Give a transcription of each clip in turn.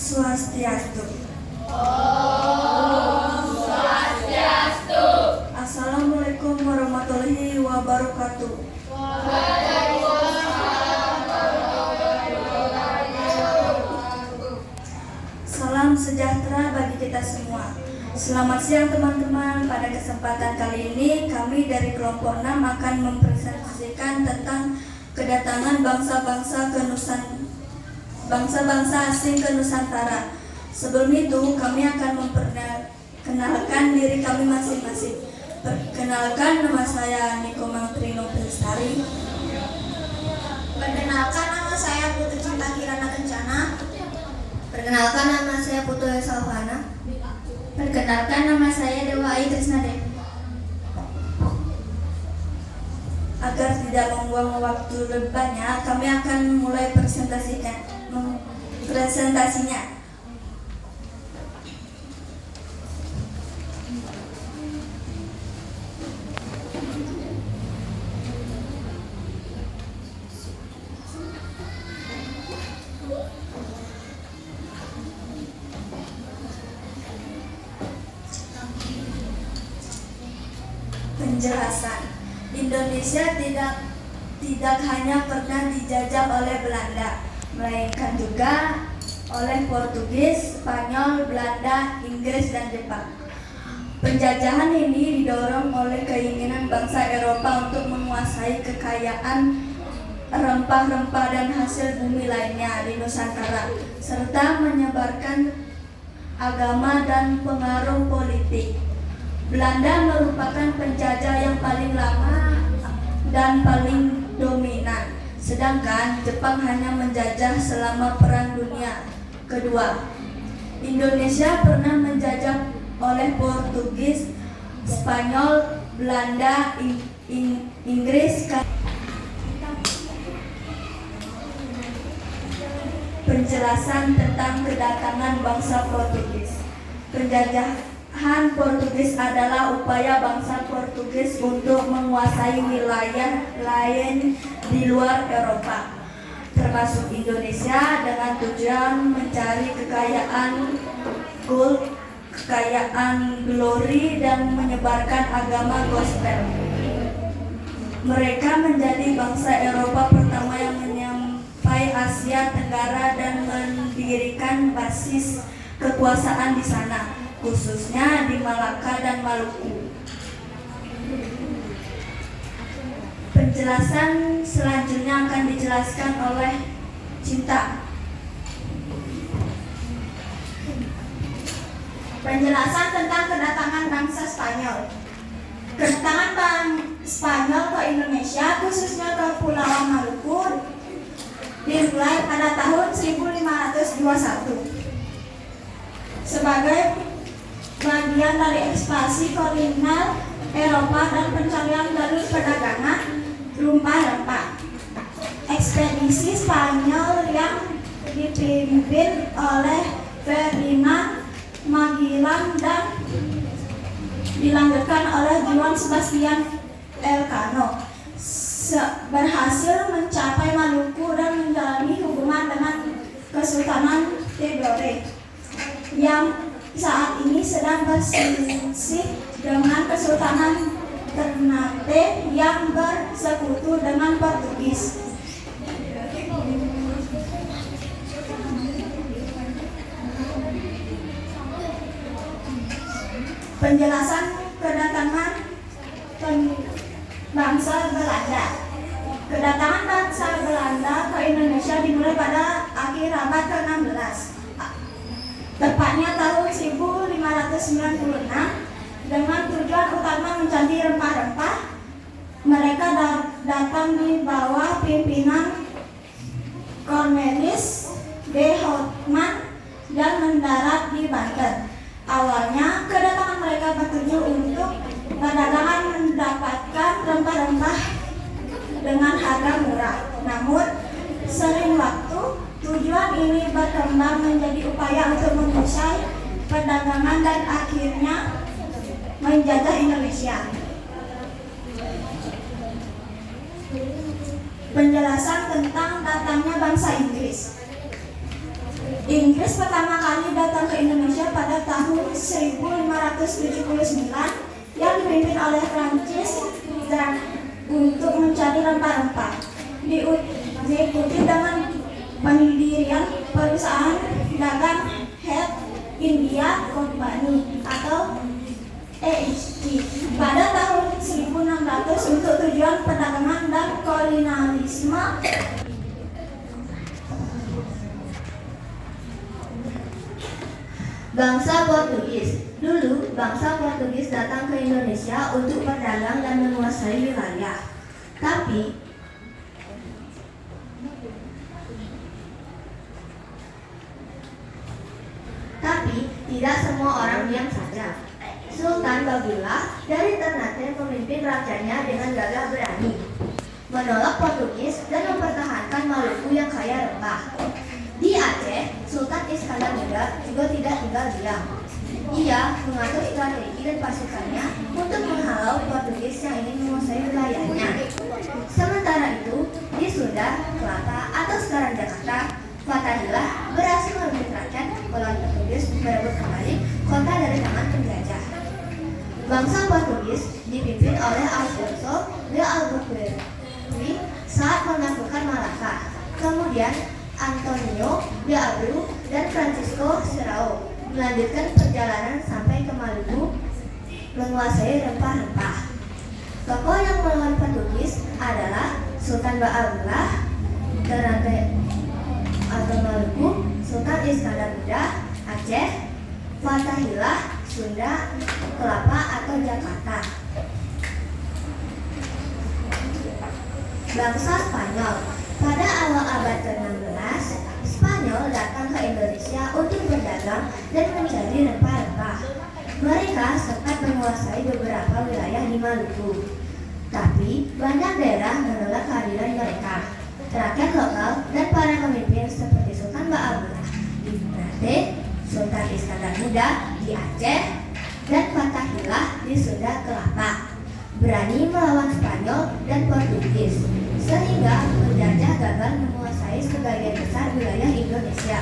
Swastiastu. Om Swastiastu. Assalamualaikum warahmatullahi wabarakatuh. Salam sejahtera bagi kita semua. Selamat siang teman-teman. Pada kesempatan kali ini kami dari kelompok 6 akan mempresentasikan tentang kedatangan bangsa-bangsa asing ke Nusantara. Sebelum itu kami akan memperkenalkan diri kami masing-masing. Perkenalkan, nama saya Niko Maltrino Pelestari. Perkenalkan, nama saya Putu Cinta Kirana Kencana. Perkenalkan, nama saya Putu Salvana. Perkenalkan, nama saya Dewa Ai Trisnadewi. Agar tidak membuang waktu lebih banyak, kami akan mulai presentasinya. Penjelasan. Indonesia tidak hanya pernah dijajah oleh Belanda, melainkan juga oleh Portugis, Spanyol, Belanda, Inggris, dan Jepang. Penjajahan ini didorong oleh keinginan bangsa Eropa untuk menguasai kekayaan rempah-rempah dan hasil bumi lainnya di Nusantara, serta menyebarkan agama dan pengaruh politik. Belanda merupakan penjajah yang paling lama dan paling dominan, sedangkan Jepang hanya menjajah selama Perang Dunia Kedua. Indonesia pernah menjajah oleh Portugis, Spanyol, Belanda, Inggris. Penjelasan tentang kedatangan bangsa Portugis. Penjajahan Portugis adalah upaya bangsa Portugis untuk menguasai wilayah lain di luar Eropa, termasuk Indonesia, dengan tujuan mencari kekayaan gold, kekayaan glory, dan menyebarkan agama gospel. Mereka menjadi bangsa Eropa pertama yang menyampai Asia Tenggara dan mendirikan basis kekuasaan di sana, khususnya di Malaka dan Maluku. Penjelasan selanjutnya akan dijelaskan oleh Cinta. Penjelasan tentang kedatangan bangsa Spanyol. Kedatangan Spanyol ke Indonesia, khususnya ke Pulau Maluku, dimulai pada tahun 1521 sebagai bagian dari ekspansi kolonial Eropa dan pencarian jalur perdagangan rempah-rempah. Ekspedisi Spanyol yang dipimpin oleh Ferdinand Magellan dan dilanjutkan oleh Juan Sebastian Elcano berhasil mencapai Maluku dan menjalani hubungan dengan Kesultanan Tidore yang saat ini sedang berselisih dengan Kesultanan Ternate yang bersekutu dengan Portugis. Penjelasan kedatangan bangsa Belanda. Kedatangan bangsa Belanda ke Indonesia dimulai pada akhir abad ke-16. Tepatnya tahun 1596, dengan tujuan utama mencari rempah-rempah. Mereka datang di bawah pimpinan Cornelis de Houtman dan mendarat di Banten. Awalnya kedatangan mereka bertuju untuk perdagangan mendapatkan rempah-rempah dengan harga murah. Namun sering waktu tujuan ini berkembang menjadi upaya untuk menguasai perdagangan dan akhirnya menjajah Indonesia. Penjelasan tentang datangnya bangsa Inggris. Inggris pertama kali datang ke Indonesia pada tahun 1579 yang dipimpin oleh Prancis dan untuk mencari rempah-rempah. Diikuti dengan pendirian perusahaan dagang East India Company atau EIC pada tahun 1600 untuk tujuan perdagangan dan kolonialisme. Bangsa Portugis. Dulu, bangsa Portugis datang ke Indonesia untuk berdagang dan menguasai wilayah. Tapi tidak semua orang diam saja. Sultan Bagilah dari Ternate memimpin rakyatnya dengan gagah berani, menolak Portugis dan mempertahankan Maluku yang kaya rempah. Di Aceh, Sultan Iskandar Muda juga tidak tinggal diam. Ia mengatur strategi dan pasukannya untuk menghalau Portugis yang ingin menguasai wilayahnya. Sementara itu, di Sunda, Kelapa atau sekarang Jakarta, Fatahillah berhasil memimpin rakyat melawan Portugis merebut kembali kota dari tangan penjajah. Bangsa Portugis dipimpin oleh Alfonso de Albuquerque saat menaklukkan Malaka. Kemudian Antonio de Abreu dan Francisco Serrao melanjutkan perjalanan sampai ke Maluku menguasai rempah-rempah. Tokoh yang melawan Portugis adalah Sultan Baabullah Ternate atau Maluku, Sultan Iskandar Muda Aceh, Fatahillah Sunda, Kelapa atau Jakarta. Bangsa Spanyol. Pada awal abad ke-16, Spanyol datang ke Indonesia untuk berdagang dan mencari rempah-rempah. Mereka sempat menguasai beberapa wilayah di Maluku, tapi banyak daerah menolak kehadiran mereka. Rakyat lokal dan para pemimpin seperti Sultan Baabullah di Ternate, Sultan Iskandar Muda di Aceh, dan Fatahillah di Sunda Kelapa berani melawan Spanyol dan Portugis, sehingga penjajah gagal menguasai sebagian besar wilayah Indonesia.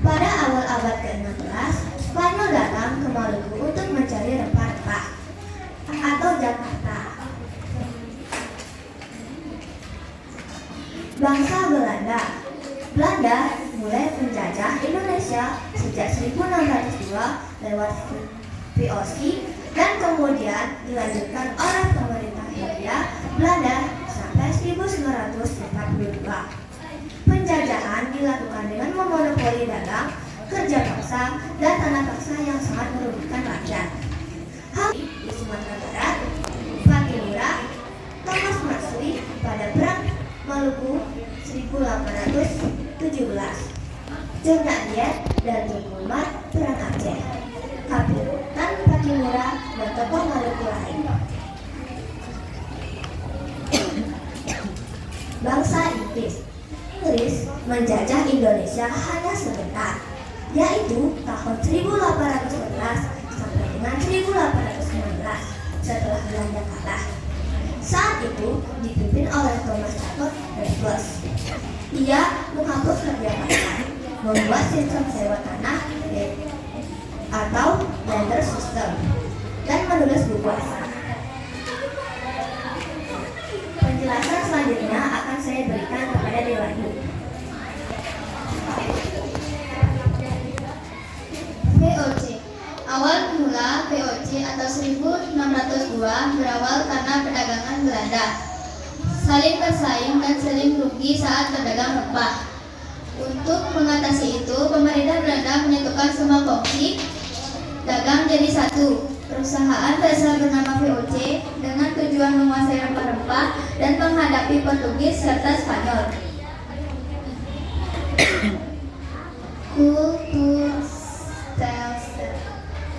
Pada awal abad ke-16, Spanyol datang ke Maluku untuk mencari rempah-rempah atau Jakarta. Bangsa Belanda. Belanda mulai menjajah Indonesia sejak 1602 lewat VOC dan kemudian dilanjutkan oleh pemerintah Hindia Belanda sampai 1942. Penjajahan dilakukan dengan memonopoli dagang, kerja paksa, dan tanah paksa yang sangat merugikan rakyat. Hal di Sumatera Barat, Fatimura, Thomas Matsui pada Perang Maluku 1817, Jogja Diet dan Tunku Umar Perang Aceh, Kapitan Fatimura dan tokoh Maluku lain. Bangsa Inggris. Inggris menjajah Indonesia hanya sebentar, yaitu tahun 1811 sampai dengan 1819 setelah Belanda kalah. Saat itu dipimpin oleh Thomas Stafford Raffles. Ia menghapus kerja paksa, membuat sistem sewa tanah atau barter system, dan menulis buku asal. Penjelasan selanjutnya akan saya berikan kepada Dewanyu. VOC. Awal mula VOC atau 1602 berawal karena perdagangan Belanda. Saling bersaing dan saling rugi saat berdagang rempah. Untuk mengatasi itu, pemerintah Belanda menyatukan semua fungsi dagang jadi satu. Perusahaan besar bernama VOC dengan tujuan menguasai rempah-rempah dan menghadapi Portugis serta Spanyol.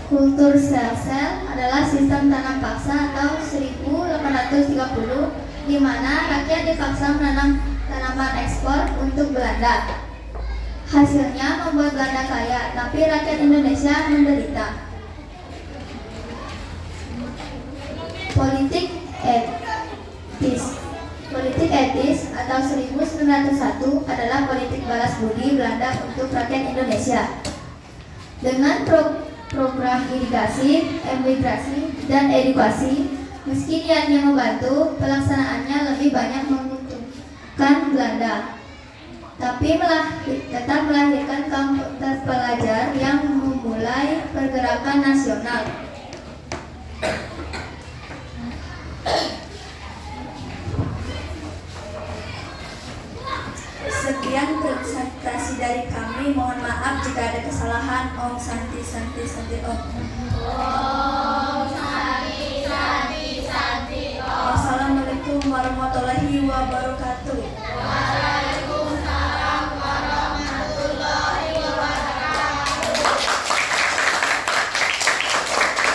Kultur sel-sel adalah sistem tanam paksa atau 1830 di mana rakyat dipaksa menanam tanaman ekspor untuk Belanda. Hasilnya membuat Belanda kaya, tapi rakyat Indonesia menderita. Politik etis atau 1910 1901 adalah politik balas budi Belanda untuk rakyat Indonesia. Dengan program irigasi, emigrasi, dan edukasi, meski niatnya membantu, pelaksanaannya lebih banyak menguntungkan Belanda, tapi tetap melahirkan kaum terpelajar yang memulai pergerakan nasional. Sekian presentasi dari kami. Mohon maaf jika ada kesalahan. Om Santi Santi Santi Om.